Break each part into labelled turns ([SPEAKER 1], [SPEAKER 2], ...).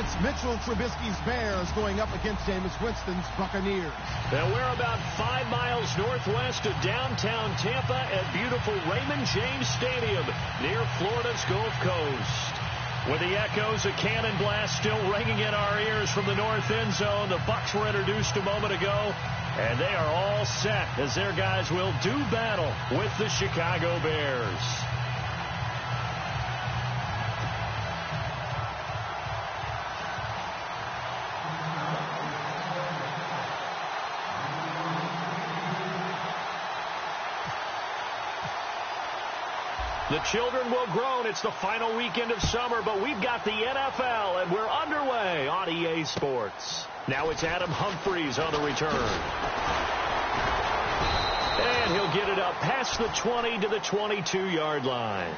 [SPEAKER 1] It's Mitchell Trubisky's Bears going up against Jameis Winston's Buccaneers.
[SPEAKER 2] Now we're about 5 miles northwest of downtown Tampa at beautiful Raymond James Stadium near Florida's Gulf Coast. With the echoes of cannon blast still ringing in our ears from the north end zone, the Bucs were introduced a moment ago, and they are all set as their guys will do battle with the Chicago Bears. The children will groan. It's the final weekend of summer, but we've got the NFL, and we're underway on EA Sports. Now it's Adam Humphries on the return. And he'll get it up past the 20 to the 22-yard line.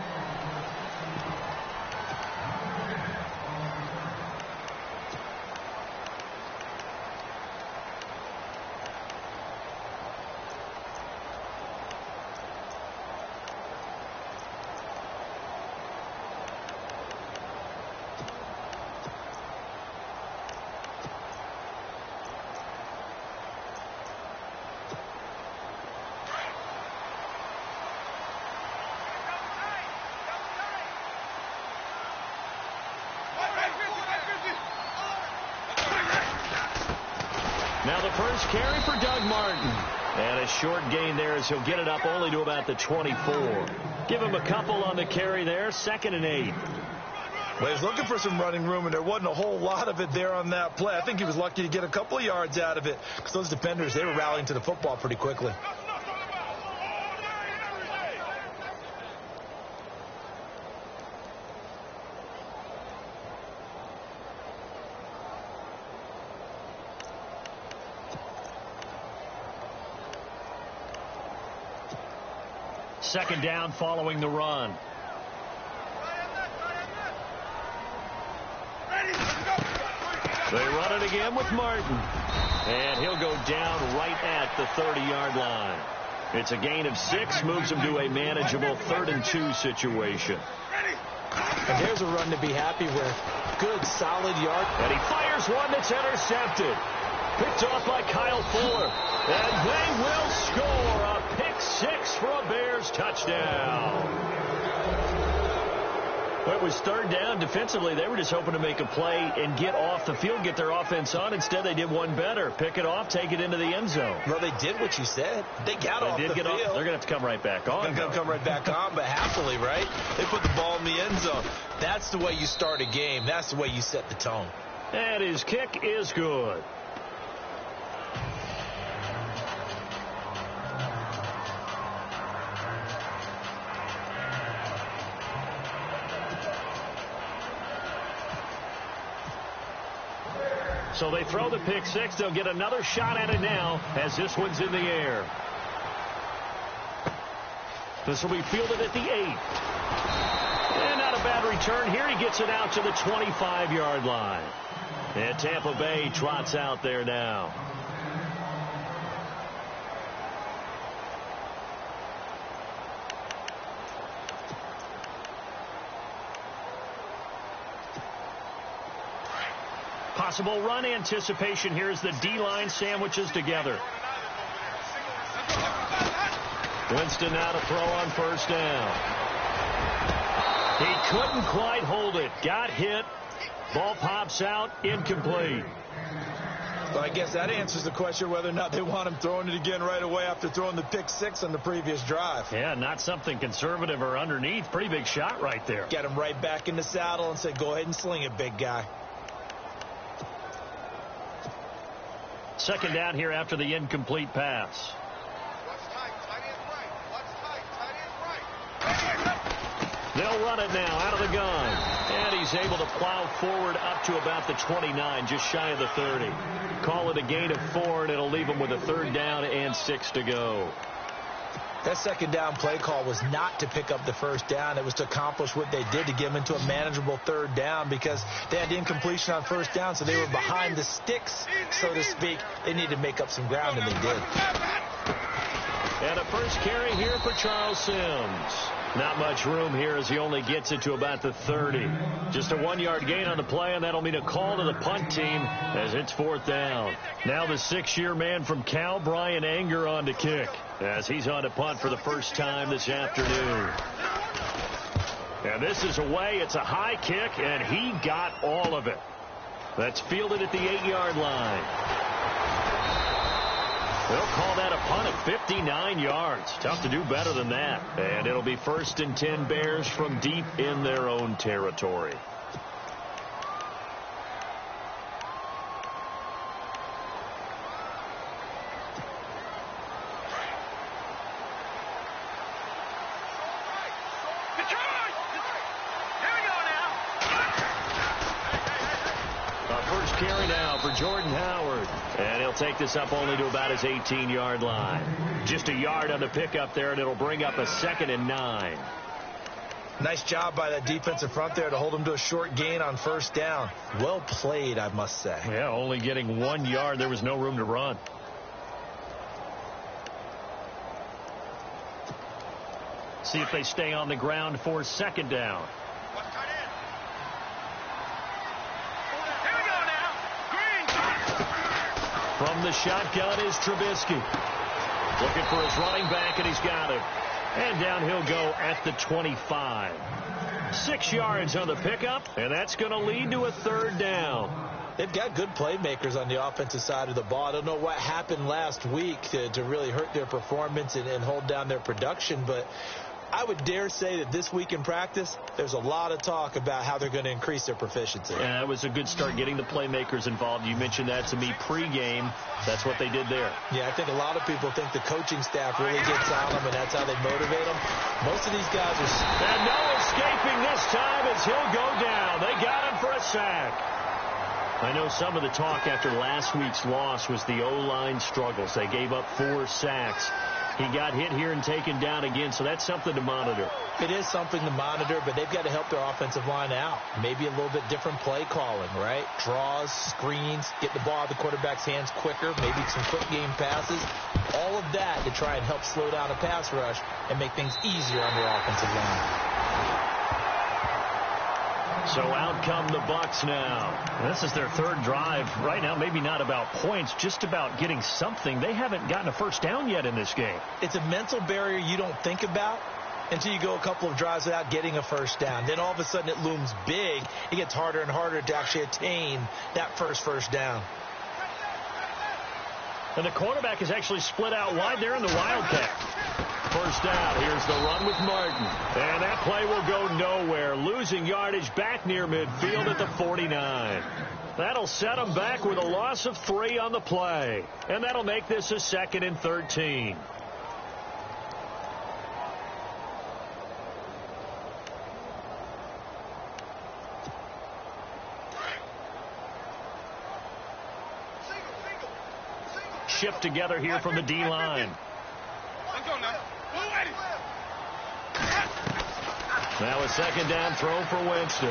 [SPEAKER 2] Now the first carry for Doug Martin. And a short gain there as he'll get it up only to about the 24. Give him a couple on the carry there. 2nd and 8.
[SPEAKER 3] Well, he was looking for some running room, and there wasn't a whole lot of it there on that play. I think he was lucky to get a couple of yards out of it because those defenders, they were rallying to the football pretty quickly.
[SPEAKER 2] Second down following the run. They run it again with Martin. And he'll go down right at the 30-yard line. It's a gain of 6, moves him to a manageable 3rd and 2 situation.
[SPEAKER 3] And there's a run to be happy with. Good, solid yard.
[SPEAKER 2] And he fires one that's intercepted. Picked off by Kyle Fuller. And they will score a pick 6 for a Bears touchdown. Well, it was 3rd down. Defensively, they were just hoping to make a play and get off the field, get their offense on. Instead, they did one better. Pick it off, take it into the end zone.
[SPEAKER 3] Well, they did what you said. They got off the field.
[SPEAKER 2] They're going to have to come right back on.
[SPEAKER 3] They're going to come right back on, but happily, right? They put the ball in the end zone. That's the way you start a game. That's the way you set the tone.
[SPEAKER 2] And his kick is good. So they throw the pick 6. They'll get another shot at it now as this one's in the air. This will be fielded at the 8. And not a bad return here. He gets it out to the 25-yard line. And Tampa Bay trots out there now. Possible run anticipation here as the D-line sandwiches together. Winston now to throw on 1st down. He couldn't quite hold it. Got hit. Ball pops out. Incomplete.
[SPEAKER 3] Well, I guess that answers the question whether or not they want him throwing it again right away after throwing the pick 6 on the previous drive.
[SPEAKER 2] Yeah, not something conservative or underneath. Pretty big shot right there.
[SPEAKER 3] Get him right back in the saddle and say, go ahead and sling it, big guy.
[SPEAKER 2] 2nd down here after the incomplete pass. They'll run it now out of the gun. And he's able to plow forward up to about the 29, just shy of the 30. Call it a gain of 4, and it'll leave him with a 3rd down and 6 to go.
[SPEAKER 3] That 2nd down play call was not to pick up the 1st down. It was to accomplish what they did to get them into a manageable 3rd down because they had incompletion on 1st down, so they were behind the sticks, so to speak. They needed to make up some ground, and they did.
[SPEAKER 2] And a first carry here for Charles Sims. Not much room here as he only gets it to about the 30. Just a 1-yard gain on the play, and that'll mean a call to the punt team as it's 4th down. Now the 6-year man from Cal, Brian Anger, on to kick as he's on to punt for the first time this afternoon. And this is away. It's a high kick, and he got all of it. That's fielded at the 8-yard line. They'll call that a punt at 59 yards. Tough to do better than that. And it'll be 1st and 10 Bears from deep in their own territory. Carry now for Jordan Howard. And he'll take this up only to about his 18-yard line. Just a yard on the pickup there, and it'll bring up a 2nd and 9.
[SPEAKER 3] Nice job by that defensive front there to hold him to a short gain on 1st down. Well played, I must say.
[SPEAKER 2] Yeah, only getting 1 yard. There was no room to run. See if they stay on the ground for 2nd down. From the shotgun is Trubisky. Looking for his running back, and he's got it. And down he'll go at the 25. 6 yards on the pickup, and that's going to lead to a 3rd down.
[SPEAKER 3] They've got good playmakers on the offensive side of the ball. I don't know what happened last week to really hurt their performance and hold down their production, but I would dare say that this week in practice, there's a lot of talk about how they're going to increase their proficiency.
[SPEAKER 2] Yeah, it was a good start getting the playmakers involved. You mentioned that to me pregame. That's what they did there.
[SPEAKER 3] Yeah, I think a lot of people think the coaching staff really gets on them, and that's how they motivate them. Most of these guys are...
[SPEAKER 2] And no escaping this time as he'll go down. They got him for a sack. I know some of the talk after last week's loss was the O-line struggles. They gave up 4 sacks. He got hit here and taken down again, so that's something to monitor.
[SPEAKER 3] It is something to monitor, but they've got to help their offensive line out. Maybe a little bit different play calling, right? Draws, screens, get the ball out of the quarterback's hands quicker, maybe some quick game passes. All of that to try and help slow down a pass rush and make things easier on their offensive line.
[SPEAKER 2] So out come the Bucs now. This is their 3rd drive. Right now, maybe not about points, just about getting something. They haven't gotten a 1st down yet in this game.
[SPEAKER 3] It's a mental barrier you don't think about until you go a couple of drives without getting a 1st down. Then all of a sudden it looms big. It gets harder and harder to actually attain that first down.
[SPEAKER 2] And the quarterback is actually split out wide there in the Wildcat. 1st down. Here's the run with Martin. And that play will go nowhere. Losing yardage back near midfield at the 49. That'll set them back with a loss of 3 on the play. And that'll make this a 2nd and 13. Shift together here from the D-line. Now a 2nd down throw for Winston.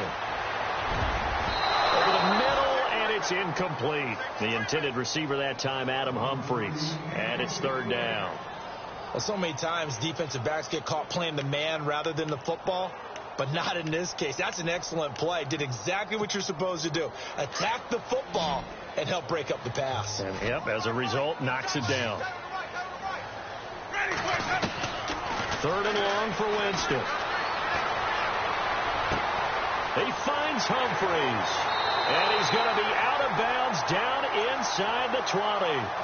[SPEAKER 2] Over the middle, and it's incomplete. The intended receiver that time, Adam Humphries. And it's 3rd down.
[SPEAKER 3] Well, so many times defensive backs get caught playing the man rather than the football, but not in this case. That's an excellent play. Did exactly what you're supposed to do. Attack the football and help break up the pass.
[SPEAKER 2] And, yep, as a result, knocks it down. 3rd and long for Winston. He finds Humphries. And he's going to be out of bounds down inside the 20.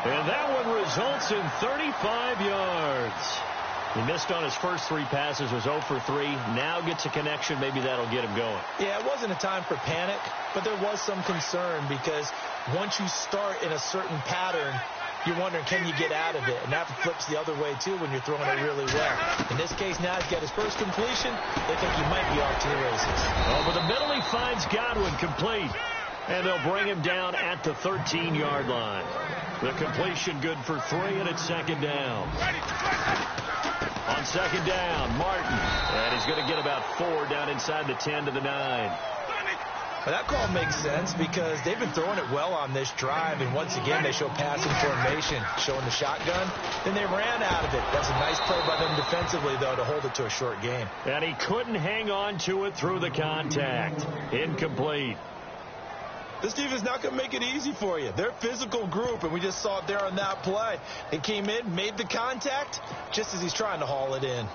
[SPEAKER 2] And that one results in 35 yards. He missed on his first 3 passes, was 0 for 3. Now gets a connection. Maybe that'll get him going.
[SPEAKER 3] Yeah, it wasn't a time for panic, but there was some concern because once you start in a certain pattern, you're wondering, can you get out of it? And that flips the other way, too, when you're throwing it really well. In this case, now he's got his first completion. They think he might be off to the races.
[SPEAKER 2] Over the middle, he finds Godwin complete. And they'll bring him down at the 13-yard line. The completion good for 3, and it's 2nd down. On 2nd down, Martin. And he's going to get about 4 down inside the 10 to the 9.
[SPEAKER 3] Well, that call makes sense because they've been throwing it well on this drive, and once again they show passing formation, showing the shotgun. Then they ran out of it. That's a nice play by them defensively, though, to hold it to a short game.
[SPEAKER 2] And he couldn't hang on to it through the contact. Incomplete.
[SPEAKER 3] This team is not going to make it easy for you. They're a physical group, and we just saw it there on that play. They came in, made the contact, just as he's trying to haul it in.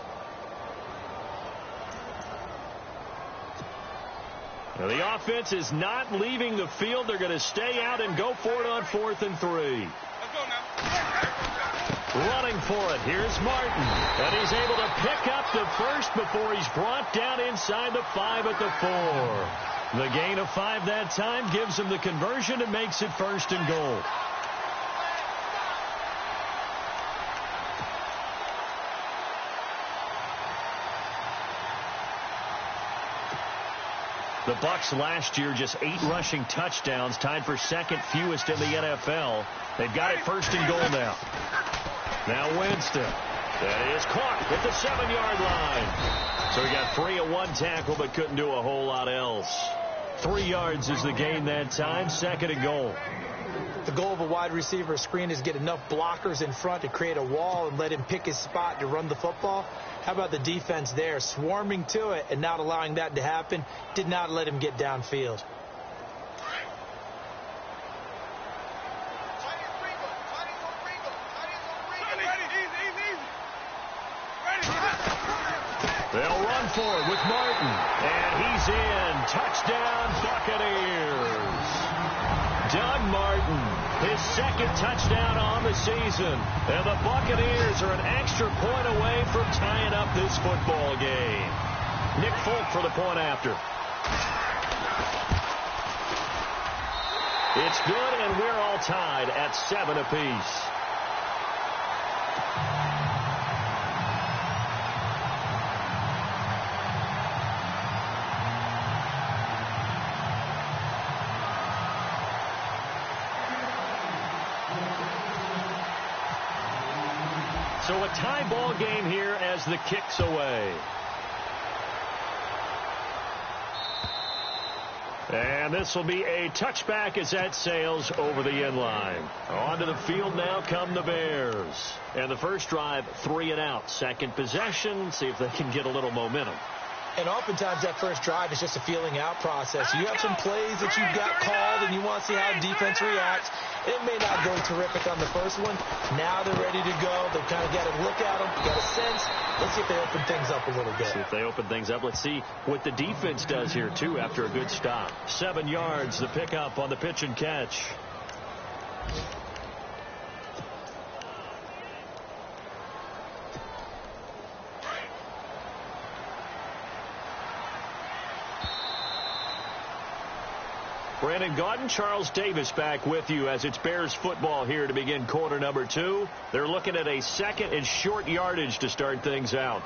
[SPEAKER 2] Now, the offense is not leaving the field. They're going to stay out and go for it on 4th and 3.
[SPEAKER 4] Let's go now.
[SPEAKER 2] Running for it. Here's Martin. And he's able to pick up the first before he's brought down inside the 5 at the 4. The gain of 5 that time gives him the conversion and makes it 1st and goal. The Bucs last year just 8 rushing touchdowns, tied for second fewest in the NFL. They've got it 1st and goal now. Now Winston. That is caught at the 7-yard line. So he got free of 1 tackle but couldn't do a whole lot else. 3 yards is the gain that time, 2nd and goal.
[SPEAKER 3] The goal of a wide receiver screen is get enough blockers in front to create a wall and let him pick his spot to run the football. How about the defense there, swarming to it and not allowing that to happen? Did not let him get downfield.
[SPEAKER 2] They'll run for it with Martin. And he's in. Touchdown, Buccaneers. Doug Martin, his 2nd touchdown on the season. And the Buccaneers are an extra point away from tying up this football game. Nick Folk for the point after. It's good, and we're all tied at 7 apiece. So a tie ball game here as the kick's away. And this will be a touchback as that sails over the end line. Onto the field now come the Bears. And the first drive, 3 and out. Second possession, see if they can get a little momentum.
[SPEAKER 3] And oftentimes that first drive is just a feeling out process. You have some plays that you've got called and you want to see how defense reacts. It may not go terrific on the first one. Now they're ready to go. They've kind of got to look at them, got a sense. Let's see if they open things up a little bit.
[SPEAKER 2] See if they open things up. Let's see what the defense does here, too, after a good stop. 7 yards, the pickup on the pitch and catch. Brandon Gaudin, Charles Davis back with you as it's Bears football here to begin quarter number 2. They're looking at a 2nd and short yardage to start things out.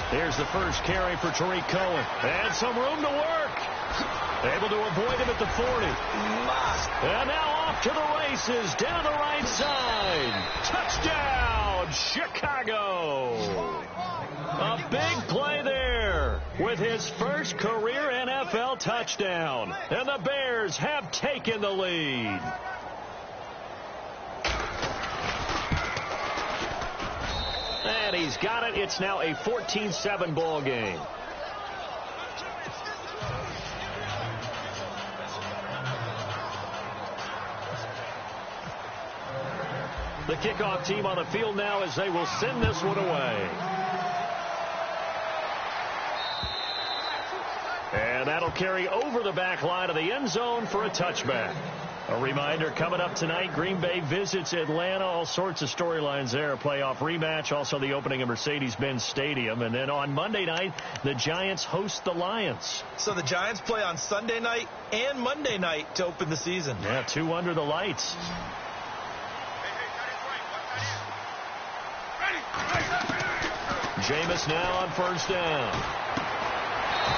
[SPEAKER 2] Here's the first carry for Tariq Cohen. And some room to work. Able to avoid him at the 40. And now off to the races down the right side. Touchdown, Chicago. A big play there with his first career NFL touchdown. And the Bears have taken the lead. And he's got it. It's now a 14-7 ball game. The kickoff team on the field now as they will send this one away. And that'll carry over the back line of the end zone for a touchback. A reminder, coming up tonight, Green Bay visits Atlanta. All sorts of storylines there. A playoff rematch, also the opening of Mercedes-Benz Stadium. And then on Monday night, the Giants host the Lions.
[SPEAKER 3] So the Giants play on Sunday night and Monday night to open the season.
[SPEAKER 2] Yeah, 2 under the lights. Jameis now on first down.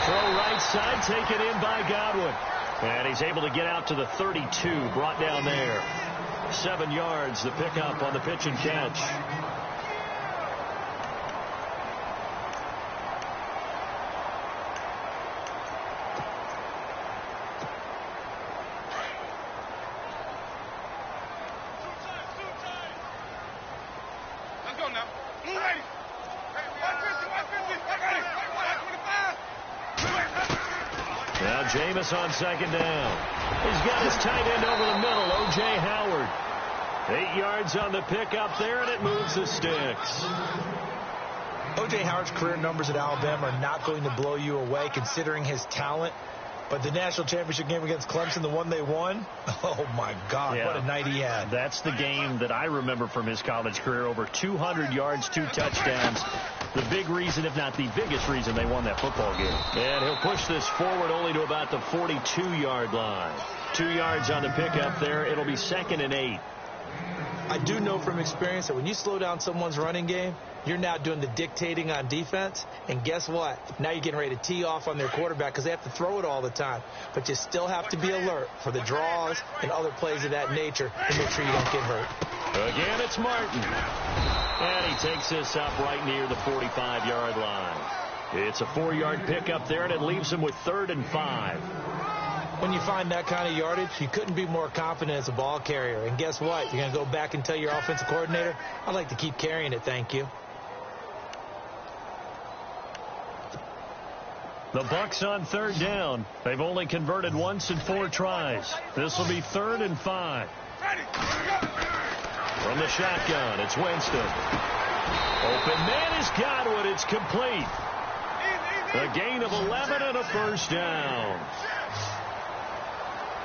[SPEAKER 2] Throw right side, taken in by Godwin. And he's able to get out to the 32, brought down there. 7 yards, the pickup on the pitch and catch.
[SPEAKER 4] Let's go now. Ready.
[SPEAKER 2] Now Jameis on second down. He's got his tight end over the middle, O.J. Howard. 8 yards on the pickup there, and it moves the sticks.
[SPEAKER 3] O.J. Howard's career numbers at Alabama are not going to blow you away considering his talent. But the national championship game against Clemson, the one they won, oh, my God,
[SPEAKER 2] yeah,
[SPEAKER 3] what a night he had.
[SPEAKER 2] That's the game that I remember from his college career. Over 200 yards, 2 touchdowns. The big reason, if not the biggest reason, they won that football game. And he'll push this forward only to about the 42-yard line. 2 yards on the pickup there. It'll be 2nd and 8.
[SPEAKER 3] I do know from experience that when you slow down someone's running game, you're now doing the dictating on defense. And guess what? Now you're getting ready to tee off on their quarterback because they have to throw it all the time. But you still have to be alert for the draws and other plays of that nature to make sure you don't get hurt.
[SPEAKER 2] Again, it's Martin. And he takes this up right near the 45-yard line. It's a 4-yard pickup there, and it leaves him with 3rd and 5.
[SPEAKER 3] When you find that kind of yardage, you couldn't be more confident as a ball carrier. And guess what? You're going to go back and tell your offensive coordinator, I'd like to keep carrying it, thank you.
[SPEAKER 2] The Bucs on 3rd down. They've only converted once in 4 tries. This will be 3rd and 5. From the shotgun, it's Winston. Open man is Godwin. It's complete. A gain of 11 and a first down.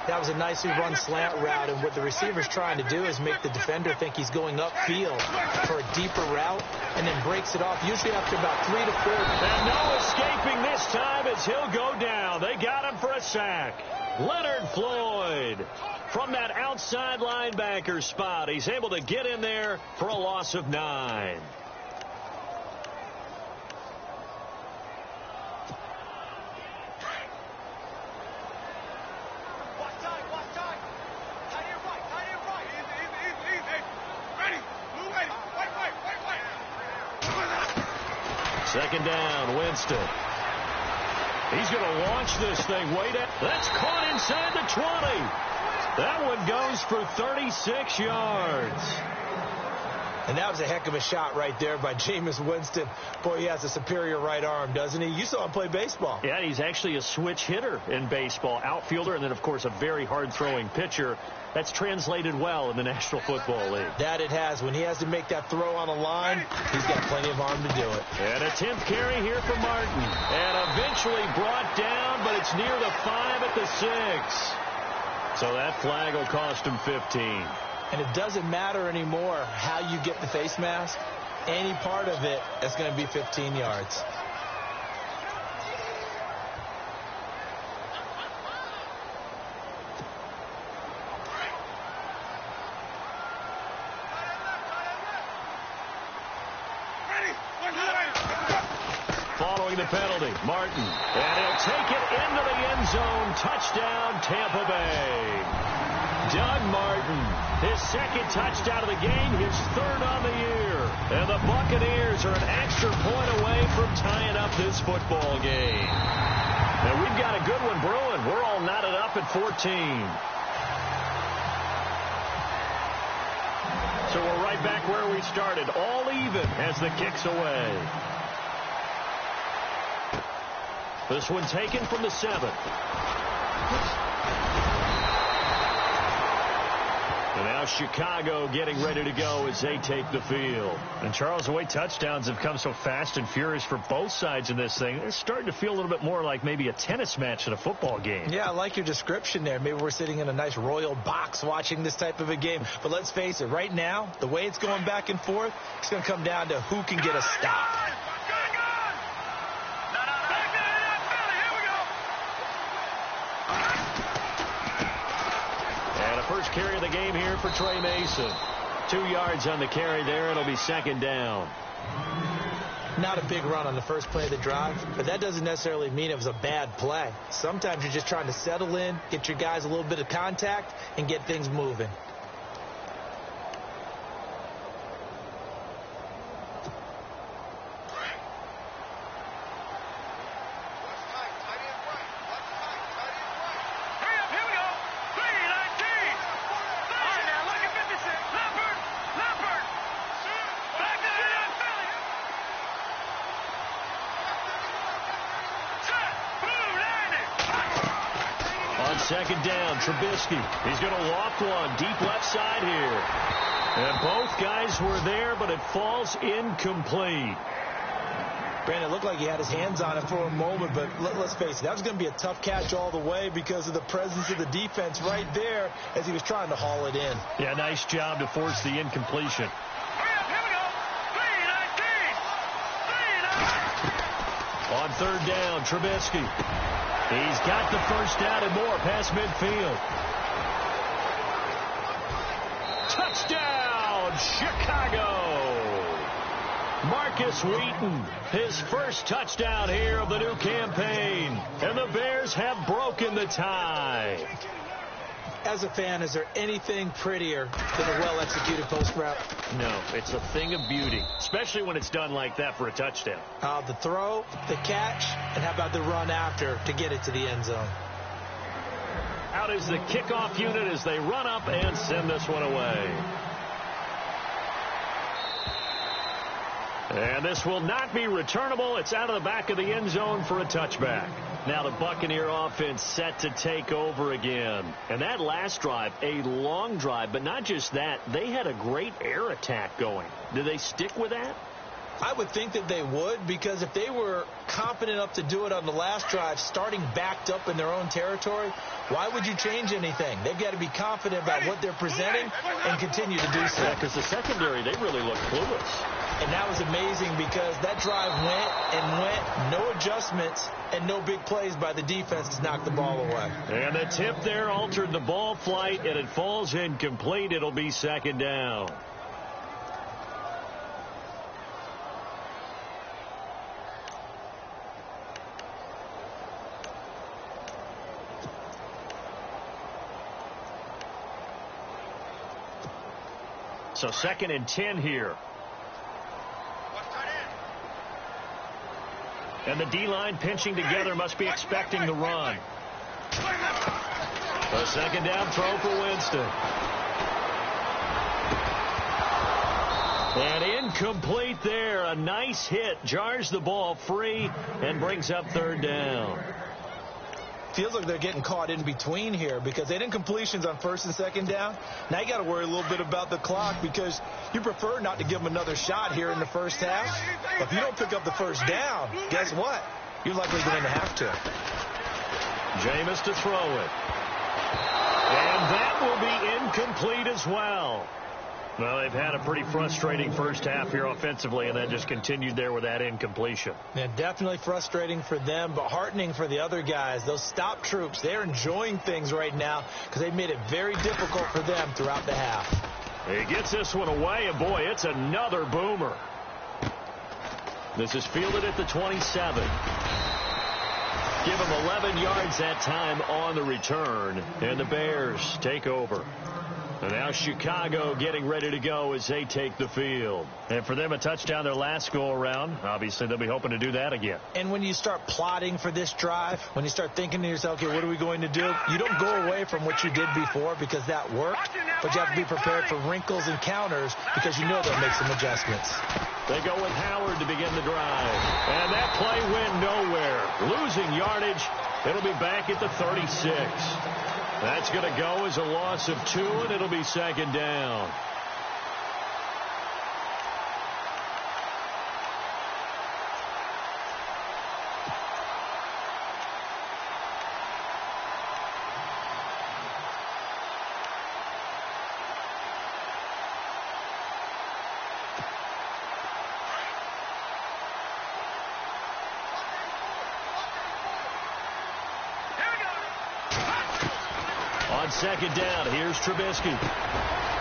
[SPEAKER 3] That was a nicely run slant route, and what the receiver's trying to do is make the defender think he's going upfield for a deeper route, and then breaks it off, usually after about 3 to 4.
[SPEAKER 2] And no escaping this time as he'll go down. They got him for a sack. Leonard Floyd from that outside linebacker spot. He's able to get in there for a loss of 9. Second down, Winston. He's going to launch this thing way down. That's caught inside the 20. That one goes for 36 yards.
[SPEAKER 3] And that was a heck of a shot right there by Jameis Winston. Boy, he has a superior right arm, doesn't he? You saw him play baseball.
[SPEAKER 2] Yeah, he's actually a switch hitter in baseball. Outfielder, and then, of course, a very hard-throwing pitcher. That's translated well in the National Football League.
[SPEAKER 3] That it has. When he has to make that throw on the line, he's got plenty of arm to do it.
[SPEAKER 2] And a 10th carry here for Martin. And eventually brought down, but it's near the 5 at the 6. So that flag will cost him 15.
[SPEAKER 3] And it doesn't matter anymore how you get the face mask. Any part of it is going to be 15 yards.
[SPEAKER 2] Following the penalty, Martin. And he'll take it into the end zone. Touchdown, Tampa Bay. Doug Martin, his 2nd touchdown of the game, his 3rd on the year. And the Buccaneers are an extra point away from tying up this football game. Now we've got a good one brewing. We're all knotted up at 14. So we're right back where we started, all even as the kick's away. This one taken from the 7. And now now Chicago getting ready to go as they take the field.
[SPEAKER 5] And, Charles, the way touchdowns have come so fast and furious for both sides in this thing, it's starting to feel a little bit more like maybe a tennis match in a football game.
[SPEAKER 3] Yeah, I like your description there. Maybe we're sitting in a nice royal box watching this type of a game. But let's face it, right now, the way it's going back and forth, it's going to come down to who can get a stop.
[SPEAKER 2] First carry of the game here for Trey Mason. 2 yards on the carry there. It'll be second down.
[SPEAKER 3] Not a big run on the first play of the drive, but that doesn't necessarily mean it was a bad play. Sometimes you're just trying to settle in, get your guys a little bit of contact, and get things moving.
[SPEAKER 2] Second down, Trubisky. He's going to loft one deep left side here. And both guys were there, but it falls incomplete.
[SPEAKER 3] Brandon, it looked like he had his hands on it for a moment, but let's face it, that was going to be a tough catch all the way because of the presence of the defense right there as he was trying to haul it in.
[SPEAKER 5] Yeah, nice job to force the incompletion.
[SPEAKER 2] On third down, Trubisky. He's got the first down and more past midfield. Touchdown, Chicago! Marcus Wheaton, his first touchdown here of the new campaign. And the Bears have broken the tie.
[SPEAKER 3] As a fan, is there anything prettier than a well-executed post route?
[SPEAKER 2] No, it's a thing of beauty, especially when it's done like that for a touchdown.
[SPEAKER 3] The throw, the catch, and how about the run after to get it to the end zone?
[SPEAKER 2] Out is the kickoff unit as they run up and send this one away. And this will not be returnable. It's out of the back of the end zone for a touchback. Now the Buccaneer offense set to take over again. And that last drive, a long drive, but not just that. They had a great air attack going. Do they stick with that?
[SPEAKER 3] I would think that they would, because if they were confident enough to do it on the last drive, starting backed up in their own territory, why would you change anything? They've got to be confident about what they're presenting and continue to do so.
[SPEAKER 2] Yeah, because the secondary, they really look clueless.
[SPEAKER 3] And that was amazing because that drive went and went, no adjustments and no big plays by the defense to knock the ball away.
[SPEAKER 2] And the tip there altered the ball flight, and it falls incomplete. It'll be second down. So 2nd and 10 here. And the D-line pinching together, must be expecting the run. A second down throw for Winston. And incomplete there. A nice hit. Jars the ball free and brings up third down.
[SPEAKER 3] Feels like they're getting caught in between here because they didn't completions on 1st and 2nd down. Now you got to worry a little bit about the clock because you prefer not to give them another shot here in the first half. But if you don't pick up the first down, guess what? You're likely going to have to.
[SPEAKER 2] Jameis to throw it. And that will be incomplete as well. Well, they've had a pretty frustrating first half here offensively, and then just continued there with that incompletion.
[SPEAKER 3] Yeah, definitely frustrating for them, but heartening for the other guys. Those stop troops, they're enjoying things right now because they've made it very difficult for them throughout the half.
[SPEAKER 2] He gets this one away, and boy, it's another boomer. This is fielded at the 27. Give him 11 yards that time on the return, and the Bears take over. And now Chicago getting ready to go as they take the field.
[SPEAKER 5] And for them, a touchdown their last go-around. Obviously, they'll be hoping to do that again.
[SPEAKER 3] And when you start plotting for this drive, when you start thinking to yourself, okay, what are we going to do? You don't go away from what you did before because that worked, but you have to be prepared for wrinkles and counters because you know they'll make some adjustments.
[SPEAKER 2] They go with Howard to begin the drive. And that play went nowhere. Losing yardage. It'll be back at the 36. That's going to go as a loss of 2, and it'll be second down. On second down, here's Trubisky.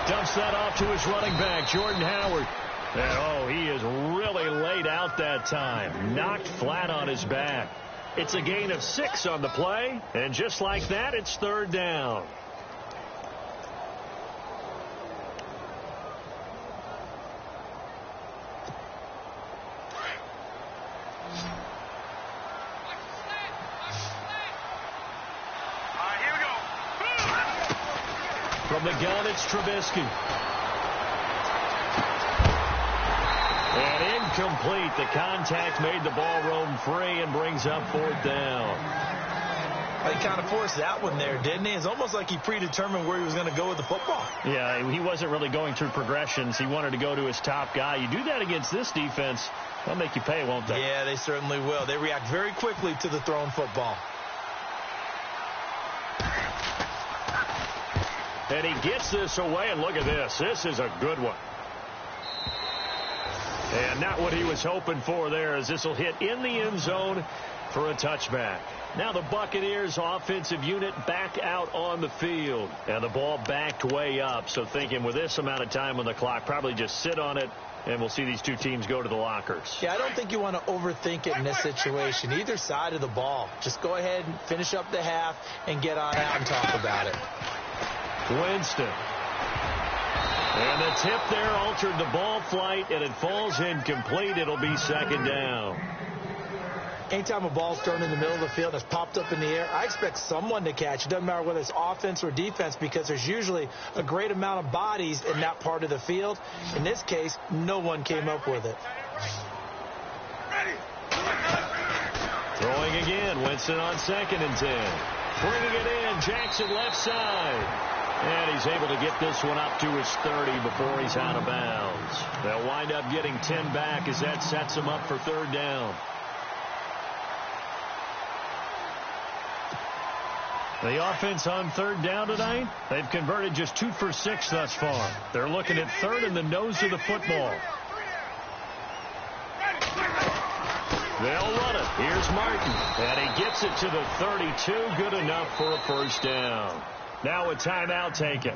[SPEAKER 2] Dumps that off to his running back, Jordan Howard. And, he is really laid out that time. Knocked flat on his back. It's a gain of 6 on the play. And just like that, it's third down. From the gun, it's Trubisky. And incomplete. The contact made the ball roam free and brings up fourth down.
[SPEAKER 3] He kind of forced that one there, didn't he? It's almost like he predetermined where he was going to go with the football.
[SPEAKER 2] Yeah, he wasn't really going through progressions. He wanted to go to his top guy. You do that against this defense, they'll make you pay, won't they?
[SPEAKER 3] Yeah, they certainly will. They react very quickly to the thrown football.
[SPEAKER 2] And he gets this away, and look at this. This is a good one. And not what he was hoping for there, as this will hit in the end zone for a touchback. Now the Buccaneers offensive unit back out on the field. And the ball backed way up. So thinking with this amount of time on the clock, probably just sit on it, and we'll see these two teams go to the lockers.
[SPEAKER 3] Yeah, I don't think you want to overthink it in this situation. Either side of the ball. Just go ahead and finish up the half and get on out and talk about it.
[SPEAKER 2] Winston. And the tip there altered the ball flight, and it falls incomplete. It'll be second down.
[SPEAKER 3] Anytime a ball's thrown in the middle of the field and it's popped up in the air, I expect someone to catch. It doesn't matter whether it's offense or defense, because there's usually a great amount of bodies in that part of the field. In this case, no one came up with it.
[SPEAKER 2] Throwing again. Winston on 2nd and 10. Bringing it in. Jackson left side. And he's able to get this one up to his 30 before he's out of bounds. They'll wind up getting 10 back as that sets them up for third down. The offense on third down tonight, they've converted just 2 for 6 thus far. They're looking at third in the nose of the football. They'll run it. Here's Martin. And he gets it to the 32. Good enough for a first down. Now a timeout taken.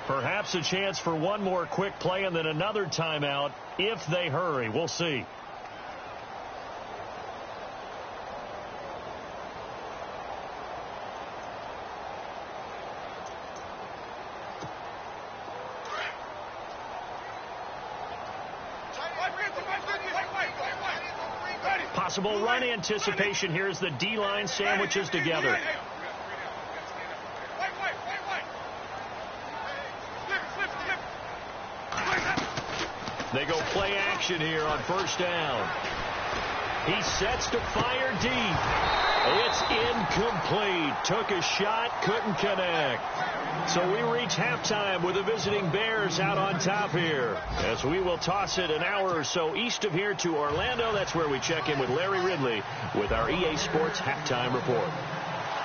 [SPEAKER 2] Perhaps a chance for one more quick play and then another timeout if they hurry. We'll see. Possible run anticipation here as the D-line sandwiches together. They go play action here on first down. He sets to fire deep. It's incomplete. Took a shot, couldn't connect. So we reach halftime with the visiting Bears out on top here, as we will toss it an hour or so east of here to Orlando. That's where we check in with Larry Ridley with our EA Sports halftime report.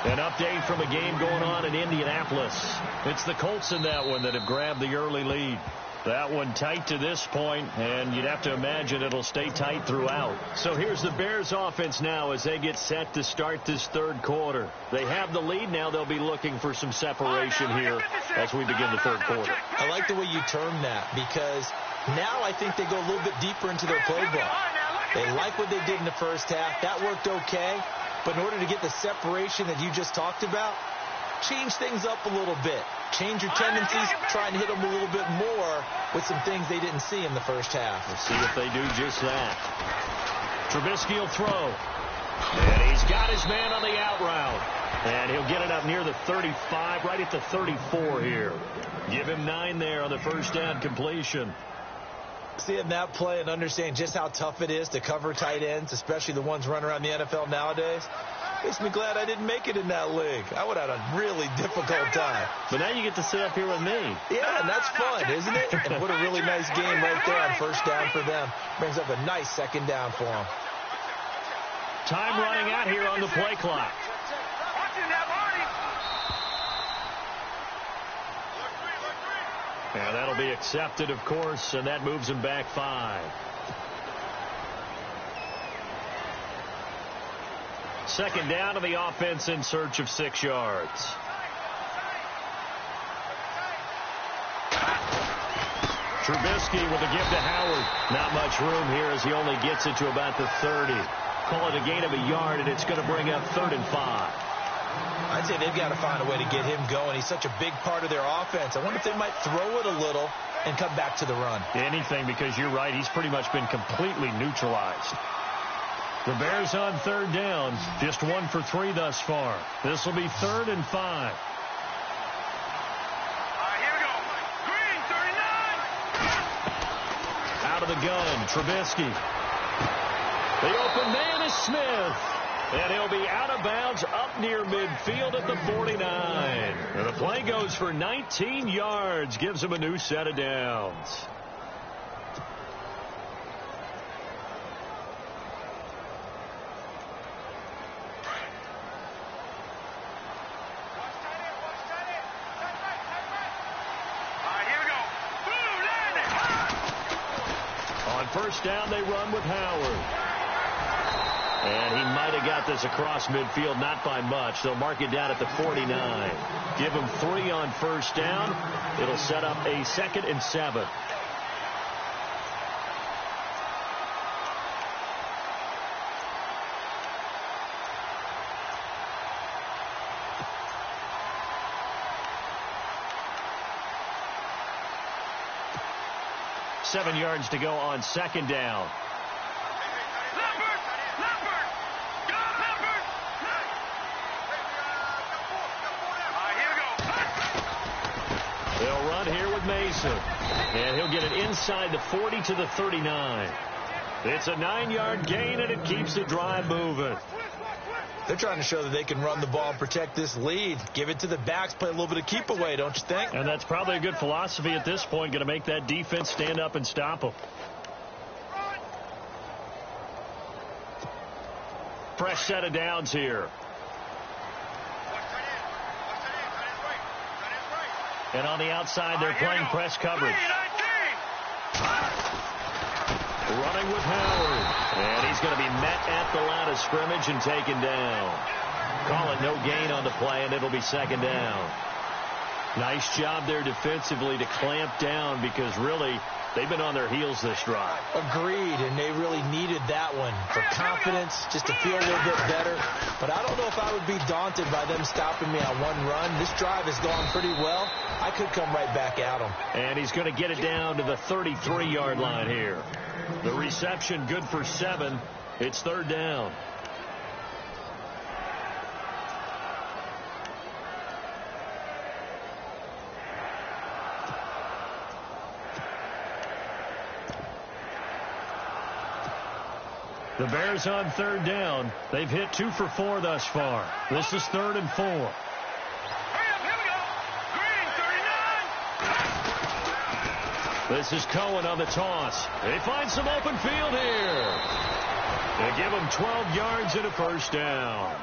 [SPEAKER 2] An update from a game going on in Indianapolis. It's the Colts in that one that have grabbed the early lead. That one tight to this point, and you'd have to imagine it'll stay tight throughout. So here's the Bears offense now as they get set to start this third quarter. They have the lead. Now they'll be looking for some separation here as we begin the third quarter.
[SPEAKER 3] I like the way you term that, because now I think they go a little bit deeper into their playbook. They like what they did in the first half. That worked okay. But in order to get the separation that you just talked about, change things up a little bit. Change your tendencies, try and hit them a little bit more with some things they didn't see in the first half.
[SPEAKER 2] We'll see if they do just that. Trubisky will throw. And he's got his man on the out route. And he'll get it up near the 35, right at the 34 here. Give him 9 there on the first down completion.
[SPEAKER 3] Seeing that play and understand just how tough it is to cover tight ends, especially the ones running around the NFL nowadays, Makes me glad I didn't make it in that league. I would have had a really difficult time.
[SPEAKER 5] But now you get to sit up here with me.
[SPEAKER 3] Yeah, and that's fun, isn't it? And what a really nice game right there on first down for them. Brings up a nice second down for them.
[SPEAKER 5] Time running out here on the play clock. And that'll be accepted, of course, and that moves him back 5. Second down to the offense in search of 6 yards. Trubisky with a give to Howard. Not much room here as he only gets it to about the 30. Call it a gain of a yard, and it's going to bring up 3rd and 5.
[SPEAKER 3] I'd say they've got to find a way to get him going. He's such a big part of their offense. I wonder if they might throw it a little and come back to the run.
[SPEAKER 5] Anything, because you're right. He's pretty much been completely neutralized. The Bears on 3rd down. Just 1 for 3 thus far. This will be 3rd and 5.
[SPEAKER 4] Here we go. Green, 39.
[SPEAKER 5] Out of the gun, Trubisky. The open man is Smith. And he'll be out of bounds up near midfield at the 49. And the play goes for 19 yards. Gives him a new set of downs. On first down, they run with Howard. And he might have got this across midfield, not by much. They'll mark it down at the 49. Give him 3 on first down. It'll set up a 2nd and 7. Seven yards to go on second down. They'll run here with Mason. And he'll get it inside the 40 to the 39. It's a 9-yard gain, and it keeps the drive moving.
[SPEAKER 3] They're trying to show that they can run the ball and protect this lead. Give it to the backs, play a little bit of keep away, don't you think?
[SPEAKER 5] And that's probably a good philosophy at this point, going to make that defense stand up and stop them. Fresh set of downs here. And on the outside, they're playing press coverage. Running with Howard. And he's going to be met at the line of scrimmage and taken down. Call it no gain on the play, and it'll be second down. Nice job there defensively to clamp down, because really they've been on their heels this drive.
[SPEAKER 3] Agreed, and they really needed that one for confidence, just to feel a little bit better. But I don't know if I would be daunted by them stopping me on one run. This drive has gone pretty well. I could come right back at them.
[SPEAKER 5] And he's going to get it down to the 33-yard line here. The reception good for 7. It's third down. The Bears on third down. They've hit 2 for 4 thus far. This is 3rd and 4.
[SPEAKER 4] Here we go. Green, 39.
[SPEAKER 5] This is Cohen on the toss. They find some open field here. They give him 12 yards and a first down.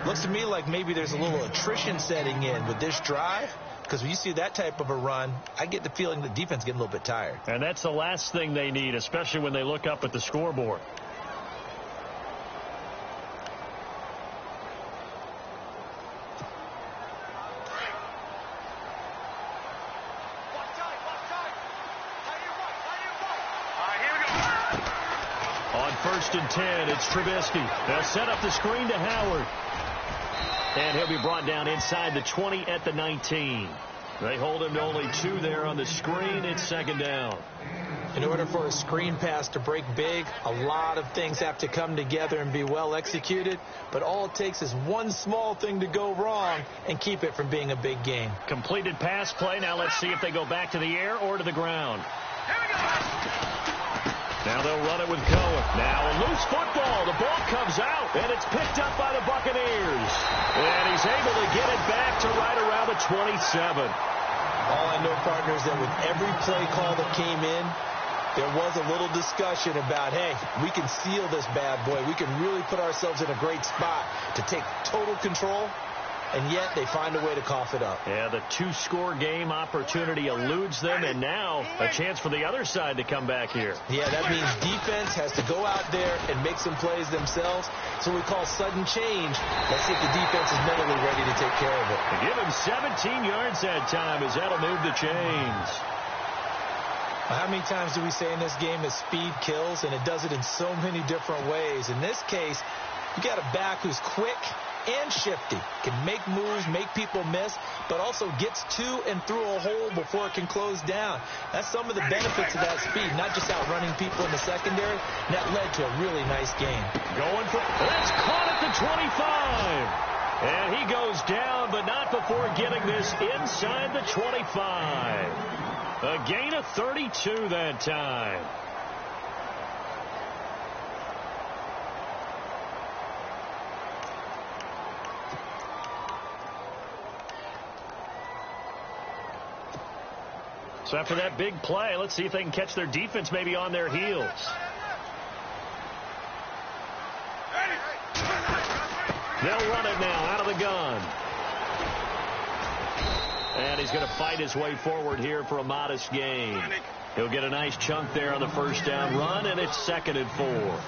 [SPEAKER 3] Looks to me like maybe there's a little attrition setting in with this drive, because when you see that type of a run, I get the feeling the defense getting a little bit tired.
[SPEAKER 5] And that's the last thing they need, especially when they look up at the scoreboard. On 1st and 10, it's Trubisky. They'll set up the screen to Howard. And he'll be brought down inside the 20 at the 19. They hold him to only 2 there on the screen. It's second down.
[SPEAKER 3] In order for a screen pass to break big, a lot of things have to come together and be well executed. But all it takes is one small thing to go wrong and keep it from being a big game.
[SPEAKER 5] Completed pass play. Now let's see if they go back to the air or to the ground.
[SPEAKER 4] Here we go.
[SPEAKER 2] Now they'll run it with Cohen. Now a loose football. The ball comes out, and it's picked up by the Buccaneers. And he's able to get it back to right around the 27.
[SPEAKER 3] All I know, partner, is that with every play call that came in, there was a little discussion about, hey, we can seal this bad boy. We can really put ourselves in a great spot to take total control, and yet they find a way to cough it up.
[SPEAKER 2] Yeah, the two-score game opportunity eludes them, and now a chance for the other side to come back here.
[SPEAKER 3] Yeah, that means defense has to go out there and make some plays themselves. So we call sudden change. Let's see if the defense is mentally ready to take care of it.
[SPEAKER 2] Give him 17 yards that time as that'll move the chains.
[SPEAKER 3] How many times do we say in this game that speed kills, and it does it in so many different ways? In this case, you got a back who's quick and shifty, can make moves, make people miss, but also gets to and through a hole before it can close down. That's some of the benefits of that speed, not just outrunning people in the secondary. And that led to a really nice game.
[SPEAKER 2] Going for, that's caught at the 25. And he goes down, but not before getting this inside the 25. A gain of 32 that time. So after that big play, let's see if they can catch their defense maybe on their heels. They'll run it now out of the gun. And he's going to fight his way forward here for a modest gain. He'll get a nice chunk there on the first down run, and it's 2nd and 4.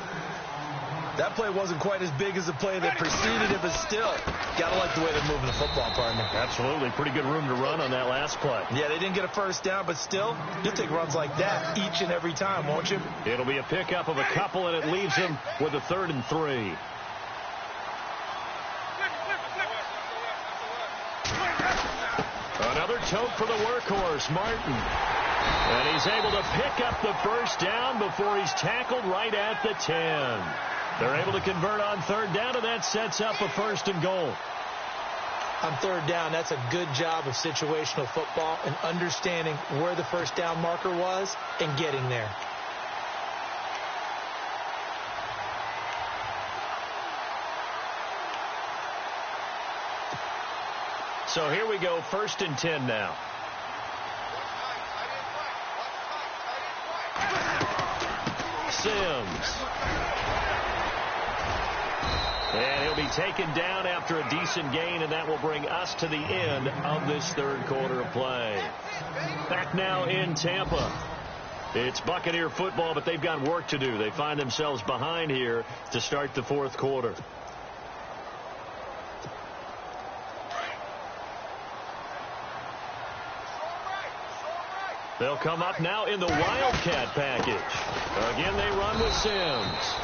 [SPEAKER 3] That play wasn't quite as big as the play that preceded it, but still, got to like the way they're moving the football, partner.
[SPEAKER 2] Absolutely. Pretty good room to run on that last play.
[SPEAKER 3] Yeah, they didn't get a first down, but still, you'll take runs like that each and every time, won't you?
[SPEAKER 2] It'll be a pickup of a couple, and it leaves them with a 3rd and 3. Another tote for the workhorse, Martin. And he's able to pick up the first down before he's tackled right at the 10. They're able to convert on 3rd down, and that sets up a 1st and goal.
[SPEAKER 3] On 3rd down, that's a good job of situational football and understanding where the first down marker was and getting there.
[SPEAKER 2] So here we go, 1st and 10 now. Sims. And he'll be taken down after a decent gain, and that will bring us to the end of this 3rd quarter of play. Back now in Tampa. It's Buccaneer football, but they've got work to do. They find themselves behind here to start the 4th quarter. They'll come up now in the Wildcat package. Again, they run with Sims.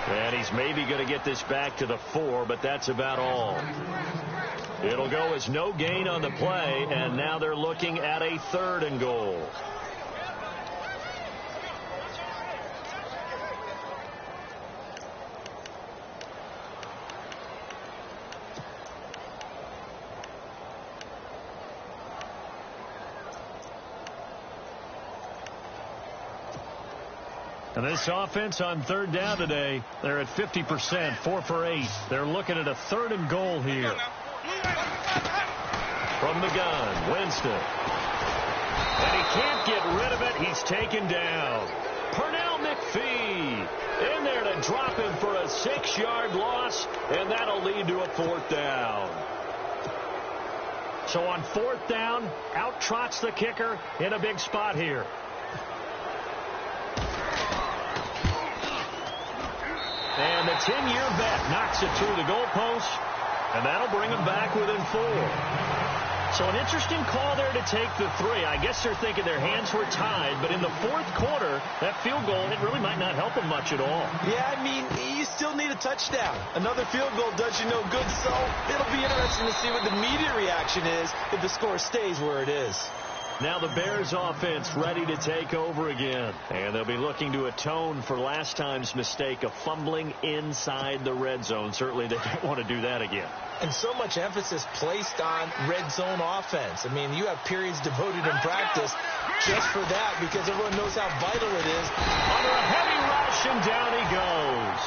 [SPEAKER 2] And he's maybe going to get this back to the 4, but that's about all. It'll go as no gain on the play, and now they're looking at a 3rd and goal. And this offense on 3rd down today, they're at 50%, 4 for 8. They're looking at a 3rd and goal here. From the gun, Winston. And he can't get rid of it. He's taken down. Pernell McPhee in there to drop him for a 6-yard loss, and that'll lead to a 4th down. So on 4th down, out trots the kicker in a big spot here. And the 10-year vet knocks it through the goalpost, and that'll bring them back within 4. So an interesting call there to take the 3. I guess they're thinking their hands were tied, but in the 4th quarter, that field goal, it really might not help them much at all.
[SPEAKER 3] Yeah, I mean, you still need a touchdown. Another field goal does you no good, so it'll be interesting to see what the media reaction is if the score stays where it is.
[SPEAKER 2] Now the Bears offense ready to take over again. And they'll be looking to atone for last time's mistake of fumbling inside the red zone. Certainly they don't want to do that again.
[SPEAKER 3] And so much emphasis placed on red zone offense. I mean, you have periods devoted in practice just for that because everyone knows how vital it is.
[SPEAKER 2] Under a heavy rush, and down he goes.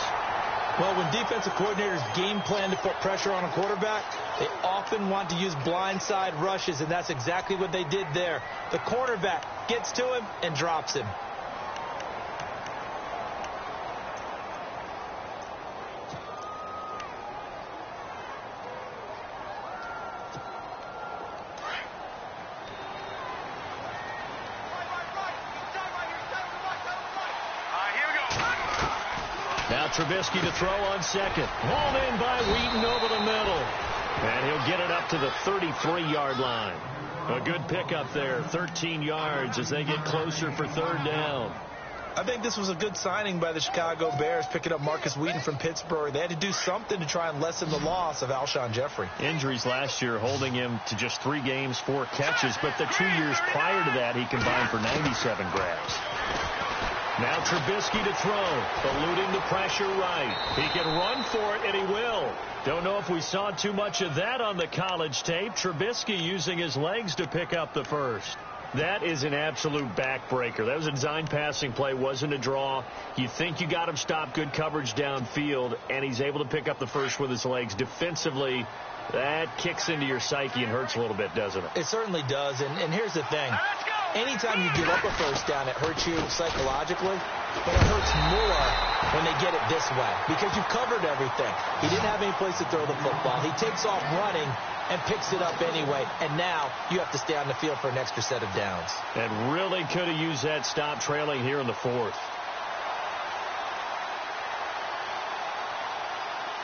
[SPEAKER 3] Well, when defensive coordinators game plan to put pressure on a quarterback, they often want to use blindside rushes, and that's exactly what they did there. The cornerback gets to him and drops him.
[SPEAKER 2] Now Trubisky to throw on second. Hauled in by Wheaton over the middle. And he'll get it up to the 33-yard line. A good pickup there, 13 yards as they get closer for third down.
[SPEAKER 3] I think this was a good signing by the Chicago Bears, picking up Marcus Wheaton from Pittsburgh. They had to do something to try and lessen the loss of Alshon Jeffrey.
[SPEAKER 2] Injuries last year holding him to just 3 games, 4 catches, but the 2 years prior to that, he combined for 97 grabs. Now Trubisky to throw, eluding the pressure right. He can run for it, and he will. Don't know if we saw too much of that on the college tape. Trubisky using his legs to pick up the first. That is an absolute backbreaker. That was a design passing play, wasn't a draw. You think you got him stopped, good coverage downfield, and he's able to pick up the first with his legs. Defensively, that kicks into your psyche and hurts a little bit, doesn't it?
[SPEAKER 3] It certainly does, and here's the thing. Anytime you give up a first down, it hurts you psychologically, but it hurts more when they get it this way because you've covered everything. He didn't have any place to throw the football. He takes off running and picks it up anyway, and now you have to stay on the field for an extra set of downs.
[SPEAKER 2] And really could have used that stop trailing here in the fourth.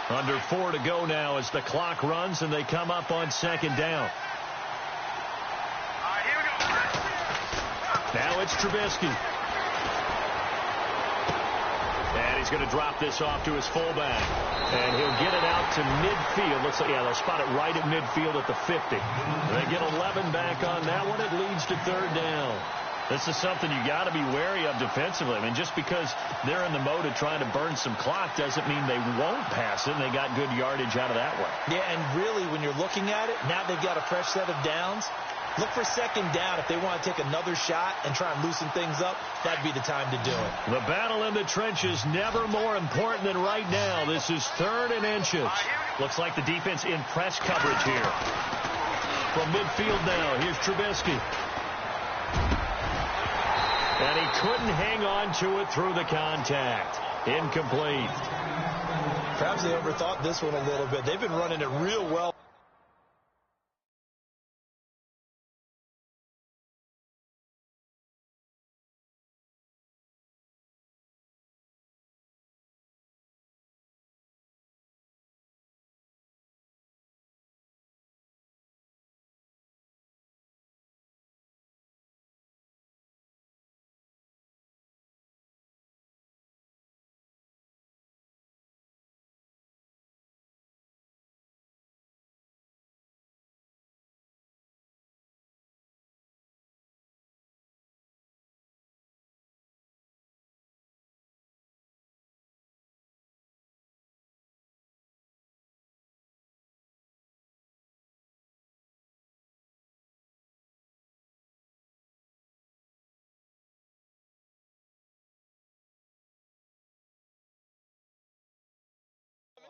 [SPEAKER 2] Under 4 to go now as the clock runs and they come up on second down. Now it's Trubisky. And he's going to drop this off to his fullback. And he'll get it out to midfield. Looks like, yeah, they'll spot it right at midfield at the 50. They get 11 back on that one. It leads to third down. This is something you got to be wary of defensively. I mean, just because they're in the mode of trying to burn some clock doesn't mean they won't pass it. And they got good yardage out of that one.
[SPEAKER 3] Yeah, and really, when you're looking at it, now they've got a fresh set of downs. Look for second down. If they want to take another shot and try and loosen things up, that'd be the time to do it.
[SPEAKER 2] The battle in the trenches never more important than right now. This is 3rd and inches. Looks like the defense in press coverage here. From midfield now, here's Trubisky. And he couldn't hang on to it through the contact. Incomplete.
[SPEAKER 3] Perhaps they overthought this one a little bit. They've been running it real well.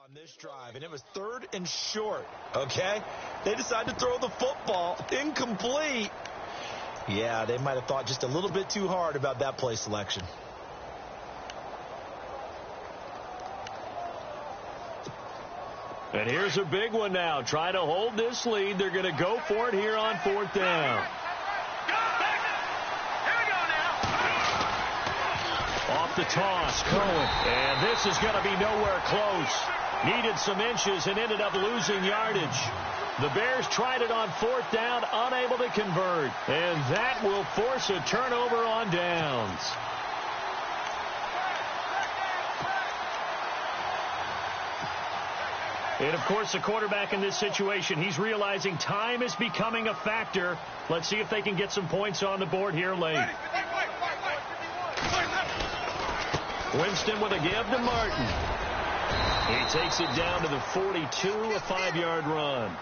[SPEAKER 3] On this drive, and it was 3rd and short, okay? They decided to throw the football incomplete. Yeah, they might have thought just a little bit too hard about that play selection.
[SPEAKER 2] And here's a big one now. Try to hold this lead. They're going to go for it here on 4th down. Off the toss, Cohen. And this is going to be nowhere close. Needed some inches and ended up losing yardage. The Bears tried it on 4th down, unable to convert. And that will force a turnover on downs. And, of course, the quarterback in this situation, he's realizing time is becoming a factor. Let's see if they can get some points on the board here late. Winston with a give to Martin. He takes it down to the 42, a 5-yard run.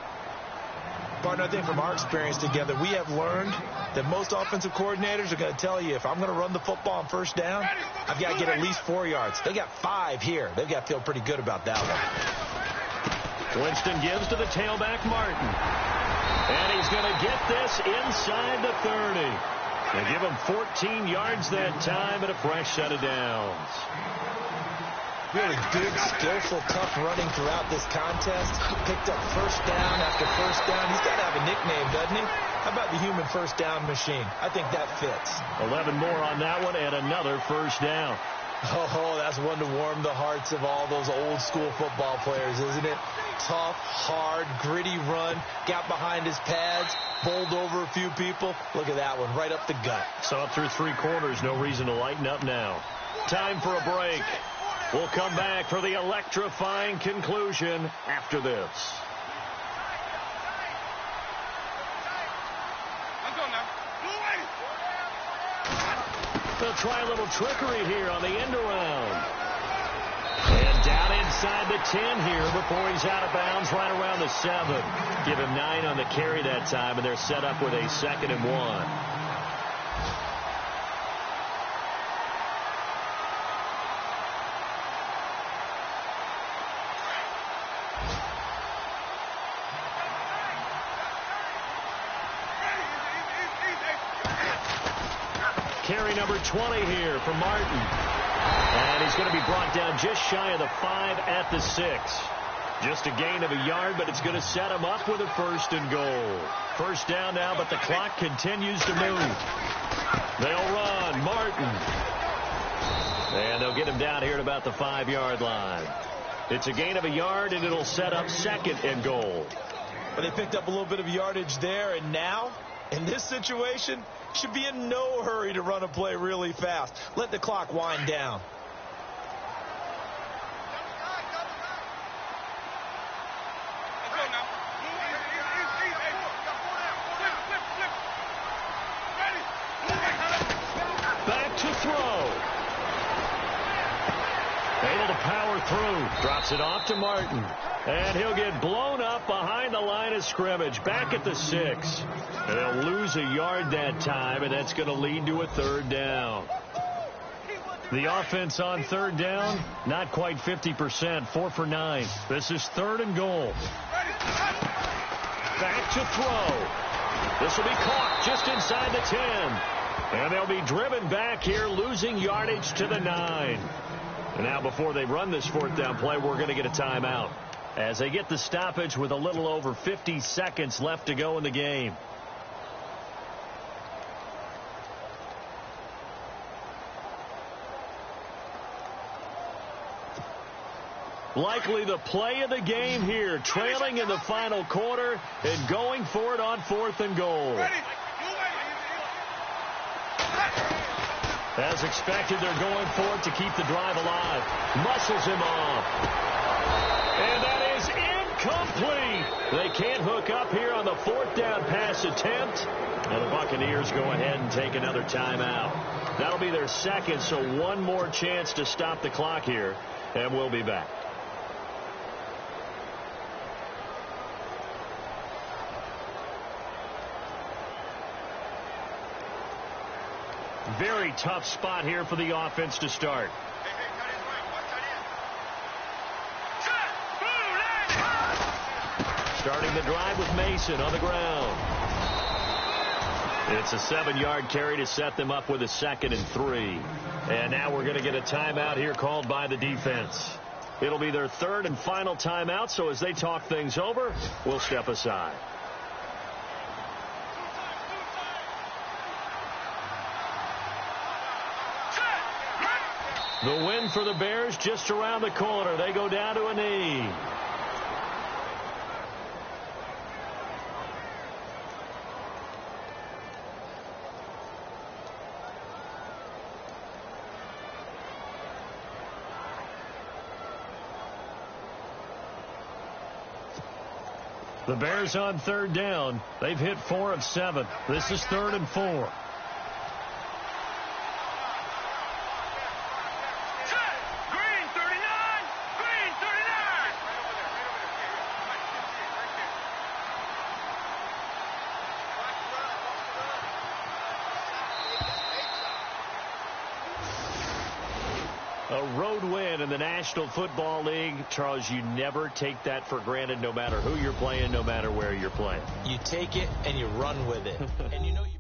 [SPEAKER 3] Partner, I think from our experience together, we have learned that most offensive coordinators are going to tell you, if I'm going to run the football on first down, I've got to get at least 4 yards. They got 5 here. They've got to feel pretty good about that one.
[SPEAKER 2] Winston gives to the tailback, Martin. And he's going to get this inside the 30. They give him 14 yards that time and a fresh set of downs.
[SPEAKER 3] Really good, skillful, tough running throughout this contest. Picked up first down after first down. He's got to have a nickname, doesn't he? How about the human first down machine? I think that fits.
[SPEAKER 2] 11 more on that one and another first down.
[SPEAKER 3] Oh, that's one to warm the hearts of all those old school football players, isn't it? Tough, hard, gritty run. Got behind his pads, bowled over a few people. Look at that one, right up the gut.
[SPEAKER 2] Saw through 3 quarters. No reason to lighten up now. Time for a break. We'll come back for the electrifying conclusion after this. They'll try a little trickery here on the end around. And down inside the 10 here before he's out of bounds right around the 7. Give him 9 on the carry that time, and they're set up with a 2nd and 1. Carry number 20 here for Martin. And he's going to be brought down just shy of the 5 at the 6. Just a gain of a yard, but it's going to set him up with a 1st and goal. First down now, but the clock continues to move. They'll run. Martin. And they'll get him down here at about the 5-yard line. It's a gain of a yard, and it'll set up 2nd and goal.
[SPEAKER 3] But they picked up a little bit of yardage there, and now, in this situation, should be in no hurry to run a play really fast. Let the clock wind down.
[SPEAKER 2] Back to throw. Able to power through. Drops it off to Martin. And he'll get blown up behind the line of scrimmage. Back at the 6. They'll lose a yard that time, and that's going to lead to a 3rd down. The offense on 3rd down, not quite 50%, 4 for 9. This is 3rd and goal. Back to throw. This will be caught just inside the 10. And they'll be driven back here, losing yardage to the 9. And now before they run this 4th down play, we're going to get a timeout as they get the stoppage with a little over 50 seconds left to go in the game. Likely the play of the game here, trailing in the final quarter and going for it on 4th and goal. As expected, they're going for it to keep the drive alive. Muscles him off. And that is incomplete. They can't hook up here on the 4th down pass attempt. And the Buccaneers go ahead and take another timeout. That'll be their 2nd, so one more chance to stop the clock here. And we'll be back. Very tough spot here for the offense to start. Starting the drive with Mason on the ground. It's a 7-yard carry to set them up with a 2nd and 3. And now we're going to get a timeout here called by the defense. It'll be their 3rd and final timeout, so as they talk things over, we'll step aside. The win for the Bears just around the corner. They go down to a knee. The Bears on 3rd down. They've hit 4 of 7. This is 3rd and 4. A road win in the National Football League. Charles, you never take that for granted no matter who you're playing, no matter where you're playing.
[SPEAKER 3] You take it and you run with it. And you know you